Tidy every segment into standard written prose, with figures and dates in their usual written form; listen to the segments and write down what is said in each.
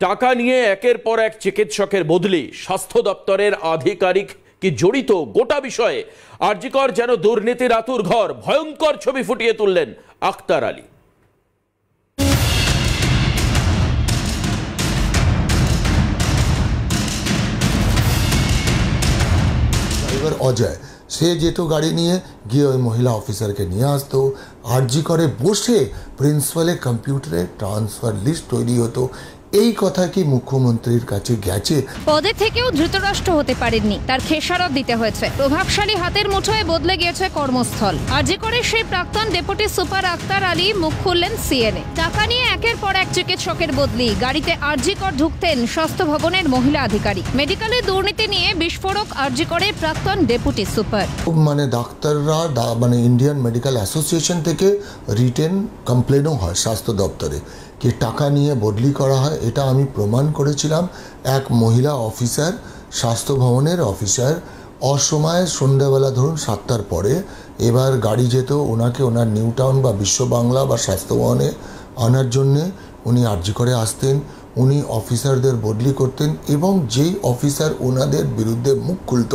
টাকা নিয়ে একের পর এক চিকিৎসকের বদলি, স্বাস্থ্য দপ্তরের আধিকারিক কি জড়িত গোটা বিষয়ে আরজিকর যেন দুর্নীতির আতুর ঘর, ভয়ঙ্কর ছবি ফুটিয়ে তুললেন আক্তার আলী। ড্রাইভার অজয় সে যেত গাড়ি নিয়ে গিয়ে ওই মহিলা অফিসারকে নিয়ে আসতো, আরজিকরে বসে প্রিন্সিপালের কম্পিউটারে ট্রান্সফার লিস্ট তৈরি হতো। এই কথা কি মুখ্যমন্ত্রীর কাছে গেছে? পদে থেকেও ধৃতরাষ্ট্র হতে পারেননি, তার খেসারত দিতে হয়েছে। প্রভাবশালী হাতের মুঠোয় বদলে গিয়েছে কর্মস্থল। আরজিকরে সেই প্রাক্তন ডেপুটি সুপার আক্তার আলী মুখ খুললেন সিএনএ। টাকা নিয়ে একের পর এক চিকিৎসকের বদলি, গাড়িতে আরজিকর ঢুকতেন স্বাস্থ্য ভবনের মহিলা আধিকারিক। মেডিকেলে দুর্নীতি নিয়ে বিস্ফোরক আরজিকরের প্রাক্তন ডেপুটি সুপার। ডাক্তাররা ইন্ডিয়ান মেডিকেল অ্যাসোসিয়েশন থেকে রিটেন কমপ্লেনও হয় স্বাস্থ্য দপ্তরে কি টাকা নিয়ে বদলি করা হয়। এটা আমি প্রমাণ করেছিলাম। এক মহিলা অফিসার, স্বাস্থ্য ভবনের অফিসার, অসময়ে সন্ধ্যাবেলা ধরুন 7টার পরে এবার গাড়ি যেত ওনাকে ওনার নিউ টাউন বা বিশ্ব বাংলা বা স্বাস্থ্য ভবনে আনার জন্যে। উনি আরজিকরে আসতেন, উনি অফিসারদের বদলি করতেন এবং যেই অফিসার ওনাদের বিরুদ্ধে মুখ খুলত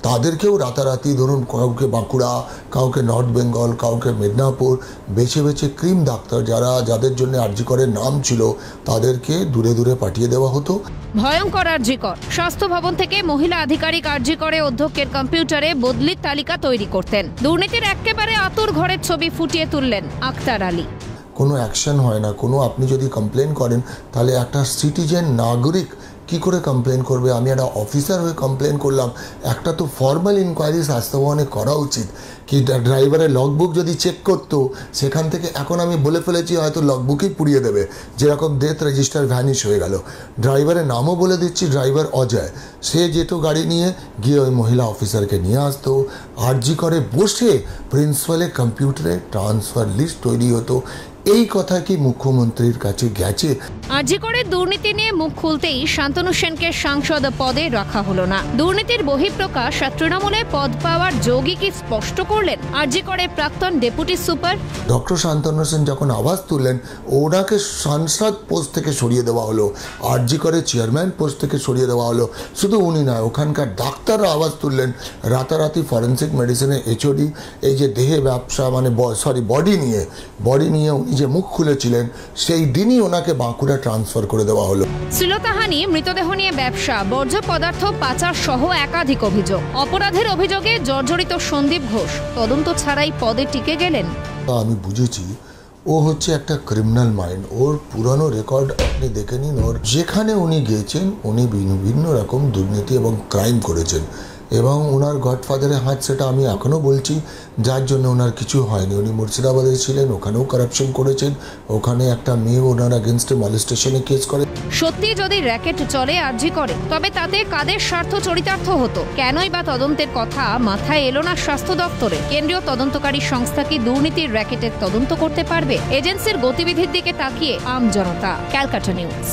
তাদেরকেও রাতারাতি ধরুন কাউকে বাঁকুড়া, কাউকে নর্থ বেঙ্গল, কাউকে মেদিনীপুর বেছে বেছে ক্রিম ডাক্তার যাদের জন্য আরজিকরের নাম ছিল তাদেরকে দূরে দূরে পাঠিয়ে দেওয়া হতো। ভয়ঙ্কর আরজিকর। স্বাস্থ্য ভবন থেকে মহিলা আধিকারিক আরজিকরে অধ্যক্ষের কম্পিউটারে বদলির তালিকা তৈরি করতেন। দুর্নীতির একেবারে আতুর ঘরের ছবি ফুটিয়ে তুললেন আক্তার আলী। কোনো অ্যাকশন হয় না, আপনি যদি কমপ্লেন করেন তাহলে একটা সিটিজেন নাগরিক কি করে কমপ্লেন করবে? আমি একটা অফিসার হয়ে কমপ্লেন করলাম, একটা তো ফর্মাল ইনকোয়ারি স্বাস্থ্য ভবনে করা উচিত। কি ড্রাইভারের লগবুক যদি চেক করতো সেখান থেকে, এখন আমি বলে ফেলেছি হয়তো লগবুকই পুড়িয়ে দেবে, যেরকম ডেথ রেজিস্টার ভ্যানিশ হয়ে গেল। ড্রাইভারের নামও বলে দিচ্ছি, ড্রাইভার অজয় সে যেত গাড়ি নিয়ে গিয়ে ওই মহিলা অফিসারকে নিয়ে আসতো, আরজিকরে বসে প্রিন্সিপালের কম্পিউটারে ট্রান্সফার লিস্ট তৈরি হতো। এই কথা কি মুখ্যমন্ত্রীর কাছে গেছে? আরজিকরের দুর্নীতি নিয়ে মুখ খুলতেই শান্তনু সেনকে সাংসদ পদে রাখা হলো না। দুর্নীতির বহিঃপ্রকাশ আর তৃণমূলে পদ পাওয়ার যোগই কি স্পষ্ট করলেন আরজিকরের প্রাক্তন deputy super. Doctor Shantanu Sen যখন আওয়াজ তুললেন ওনাকে সাংসদ পোস্ট থেকে সরিয়ে দেওয়া হলো, আরজিকরের চেয়ারম্যান পোস্ট থেকে সরিয়ে দেওয়া হলো। শুধু উনি নয়, ওখানকার ডাক্তাররা আওয়াজ তুললেন। রাতারাতি ফরেন্সিক মেডিসিনের এইচওডি, এই যে দেহে ব্যবসা বডি নিয়ে উনি যে মুখ খুলেছিলেন সেই দিনই ওনাকে বাঁকুড়া ট্রান্সফার করে দেওয়া হলো। শ্লীলতাহানি, মৃতদেহ নিয়ে ব্যবসা, বর্জ্য পদার্থ পাচার সহ একাধিক অভিযোগ। অপরাধের অভিযোগে জর্জরিত সন্দীপ ঘোষ তদন্ত ছাড়াই পদে টিকে গেলেন। আমি বুঝেছি ও হচ্ছে একটা ক্রিমিনাল মাইন্ড। ওর পুরানো রেকর্ড আপনি দেখে নিন, ওর যেখানে উনি গিয়েছেন উনি বিভিন্ন রকম দুর্নীতি এবং ক্রাইম করেছেন এবং ওনার গডফাদারের হাত সেটা আমি এখনও বলছি, যার জন্য ওনার কিছু হয়নি। উনি মুর্শিদাবাদে ছিলেন, ওখানেও কারাপশন করেছেন, ওখানে একটা মেয়ে ওনার এগেনস্টে মলেস্টেশনে কেস করে। সত্যি যদি র্যাকেট চলে আরজিকরে, তবে তাতে কাদের স্বার্থ চরিতার্থ হতো? কেনই বা তদন্তের কথা মাথায় এলো না স্বাস্থ্য দপ্তরে? কেন্দ্রীয় তদন্তকারী সংস্থা কি দুর্নীতির র্যাকেটের তদন্ত করতে পারবে? এজেন্সির গতিবিধির দিকে তাকিয়ে আম জনতা। ক্যালকাটা নিউজ।